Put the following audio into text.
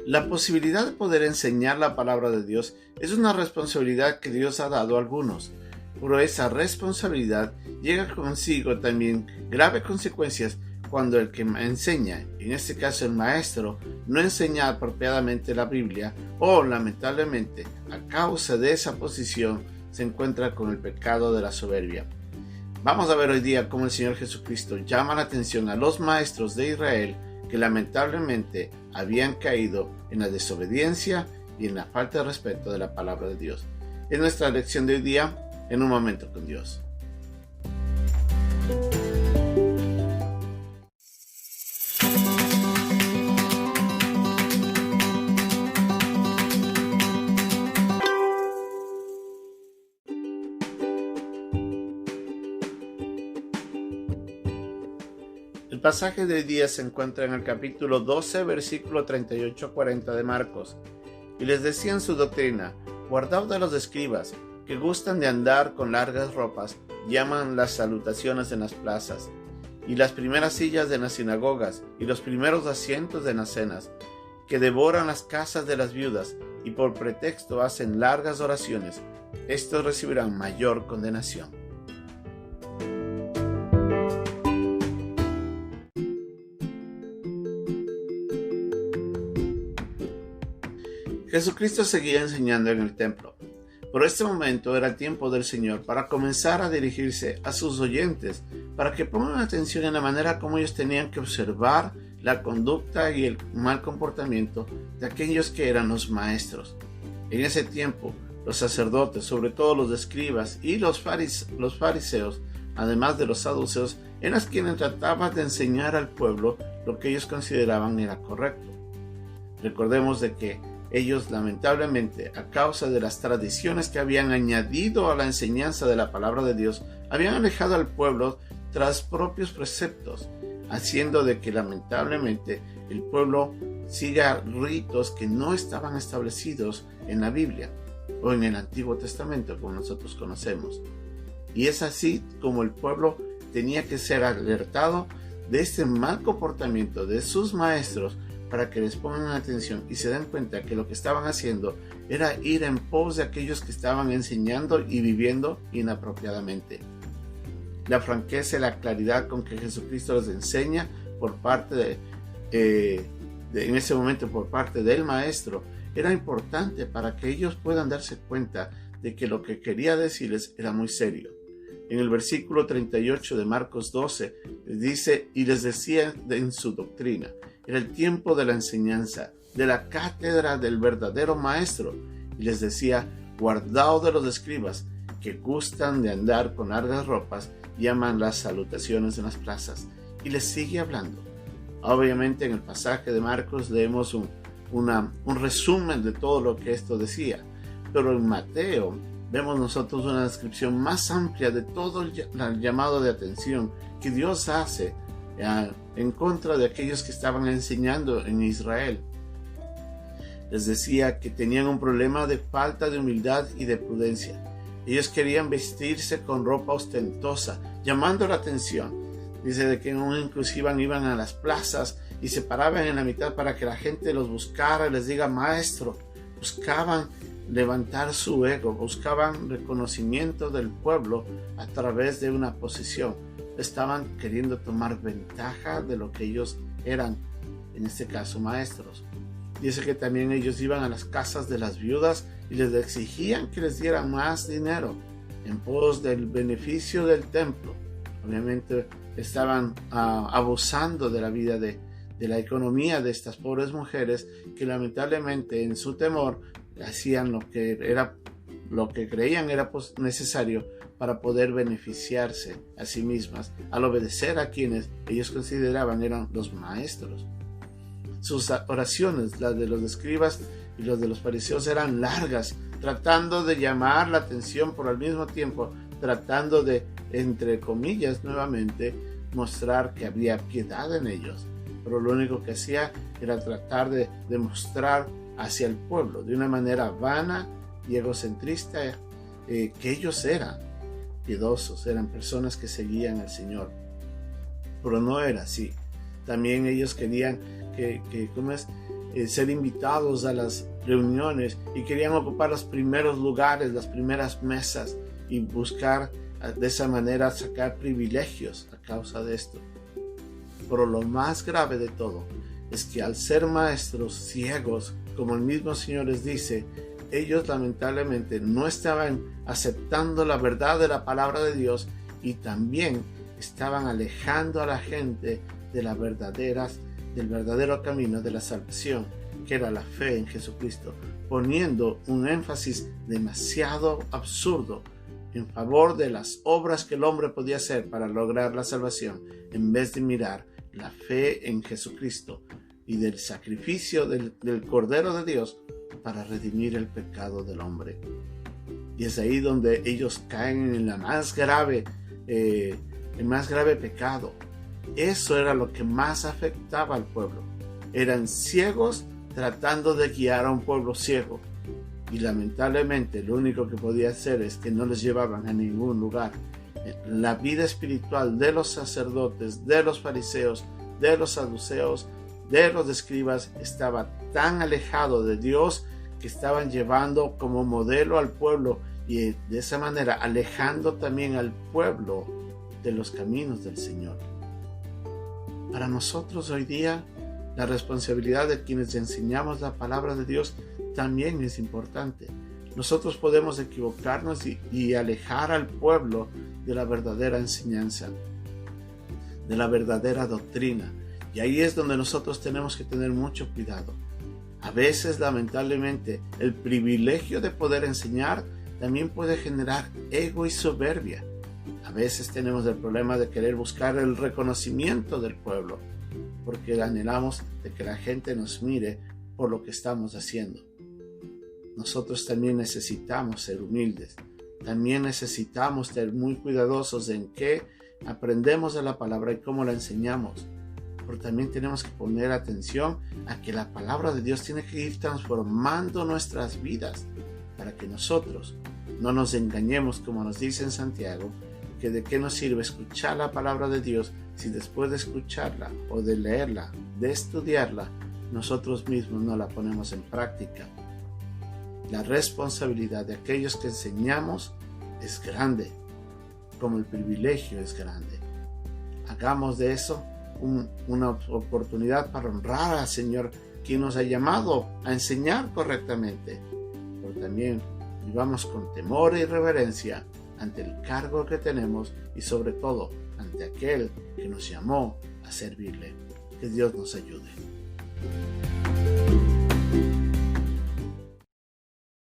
La posibilidad de poder enseñar la palabra de Dios es una responsabilidad que Dios ha dado a algunos, pero esa responsabilidad llega consigo también graves consecuencias cuando el que enseña, en este caso el maestro, no enseña apropiadamente la Biblia o, lamentablemente, a causa de esa posición, se encuentra con el pecado de la soberbia. Vamos a ver hoy día cómo el Señor Jesucristo llama la atención a los maestros de Israel que lamentablemente habían caído en la desobediencia y en la falta de respeto de la palabra de Dios. Es nuestra lección de hoy día, en un momento con Dios. El pasaje de hoy día se encuentra en el capítulo 12, versículo 38-40 de Marcos. Y les decían su doctrina: guardaos de los escribas, que gustan de andar con largas ropas, llaman las salutaciones en las plazas, y las primeras sillas de las sinagogas, y los primeros asientos de las cenas, que devoran las casas de las viudas, y por pretexto hacen largas oraciones. Estos recibirán mayor condenación. Jesucristo seguía enseñando en el templo. Por este momento era el tiempo del Señor para comenzar a dirigirse a sus oyentes, para que pongan atención en la manera como ellos tenían que observar la conducta y el mal comportamiento de aquellos que eran los maestros. En ese tiempo, los sacerdotes, sobre todo los escribas y los fariseos, además de los saduceos, eran quienes trataban de enseñar al pueblo lo que ellos consideraban era correcto. Recordemos de que ellos, lamentablemente, a causa de las tradiciones que habían añadido a la enseñanza de la palabra de Dios, habían alejado al pueblo tras propios preceptos, haciendo de que, lamentablemente, el pueblo siga ritos que no estaban establecidos en la Biblia o en el Antiguo Testamento, como nosotros conocemos. Y es así como el pueblo tenía que ser alertado de este mal comportamiento de sus maestros, para que les pongan atención y se den cuenta que lo que estaban haciendo era ir en pos de aquellos que estaban enseñando y viviendo inapropiadamente. La franqueza y la claridad con que Jesucristo les enseña por parte en ese momento por parte del maestro era importante para que ellos puedan darse cuenta de que lo que quería decirles era muy serio. En el versículo 38 de Marcos 12 les dice: y les decía en su doctrina. Era el tiempo de la enseñanza, de la cátedra del verdadero maestro. Y les decía: guardaos de los escribas, que gustan de andar con largas ropas, llaman las salutaciones en las plazas. Y les sigue hablando. Obviamente en el pasaje de Marcos leemos un resumen de todo lo que esto decía. Pero en Mateo vemos nosotros una descripción más amplia de todo el llamado de atención que Dios hace en contra de aquellos que estaban enseñando en Israel. Les decía que tenían un problema de falta de humildad y de prudencia. Ellos querían vestirse con ropa ostentosa, llamando la atención. Dice de que inclusive iban a las plazas y se paraban en la mitad para que la gente los buscara y les diga maestro. Buscaban levantar su ego, buscaban reconocimiento del pueblo a través de una posición. Estaban queriendo tomar ventaja de lo que ellos eran, en este caso maestros. Dice que también ellos iban a las casas de las viudas y les exigían que les dieran más dinero en pos del beneficio del templo. Obviamente estaban abusando de la vida de la economía de estas pobres mujeres que lamentablemente en su temor hacían lo que creían era necesario para poder beneficiarse a sí mismas al obedecer a quienes ellos consideraban eran los maestros. Sus oraciones, las de los escribas y los de los fariseos, eran largas, tratando de llamar la atención, por al mismo tiempo tratando de, entre comillas, nuevamente mostrar que había piedad en ellos. Pero lo único que hacía era tratar de demostrar hacia el pueblo de una manera vana y egocentrista que ellos eran piedosos, eran personas que seguían al Señor. Pero no era así. También ellos querían ser invitados a las reuniones y querían ocupar los primeros lugares, las primeras mesas y buscar de esa manera sacar privilegios a causa de esto. Pero lo más grave de todo es que al ser maestros ciegos, como el mismo Señor les dice, ellos lamentablemente no estaban aceptando la verdad de la palabra de Dios y también estaban alejando a la gente de del verdadero camino de la salvación, que era la fe en Jesucristo, poniendo un énfasis demasiado absurdo en favor de las obras que el hombre podía hacer para lograr la salvación, en vez de mirar la fe en Jesucristo y del sacrificio del Cordero de Dios para redimir el pecado del hombre. Y es ahí donde ellos caen en el más grave pecado. Eso era lo que más afectaba al pueblo. Eran ciegos tratando de guiar a un pueblo ciego. Y lamentablemente lo único que podía hacer es que no les llevaban a ningún lugar. La vida espiritual de los sacerdotes, de los fariseos, de los saduceos, de los escribas estaba tan alejado de Dios que estaban llevando como modelo al pueblo y de esa manera alejando también al pueblo de los caminos del Señor. Para nosotros hoy día, la responsabilidad de quienes enseñamos la palabra de Dios también es importante. Nosotros podemos equivocarnos y alejar al pueblo de la verdadera enseñanza, de la verdadera doctrina. Y ahí es donde nosotros tenemos que tener mucho cuidado. A veces, lamentablemente, el privilegio de poder enseñar también puede generar ego y soberbia. A veces tenemos el problema de querer buscar el reconocimiento del pueblo, porque anhelamos de que la gente nos mire por lo que estamos haciendo. Nosotros también necesitamos ser humildes. También necesitamos ser muy cuidadosos en qué aprendemos de la palabra y cómo la enseñamos. Pero también tenemos que poner atención a que la palabra de Dios tiene que ir transformando nuestras vidas para que nosotros no nos engañemos, como nos dice en Santiago, que de qué nos sirve escuchar la palabra de Dios si después de escucharla o de leerla, de estudiarla, nosotros mismos no la ponemos en práctica. La responsabilidad de aquellos que enseñamos es grande, como el privilegio es grande. Hagamos de eso una oportunidad para honrar al Señor, quien nos ha llamado a enseñar correctamente, pero también vivamos con temor y reverencia ante el cargo que tenemos y sobre todo ante aquel que nos llamó a servirle. Que Dios nos ayude.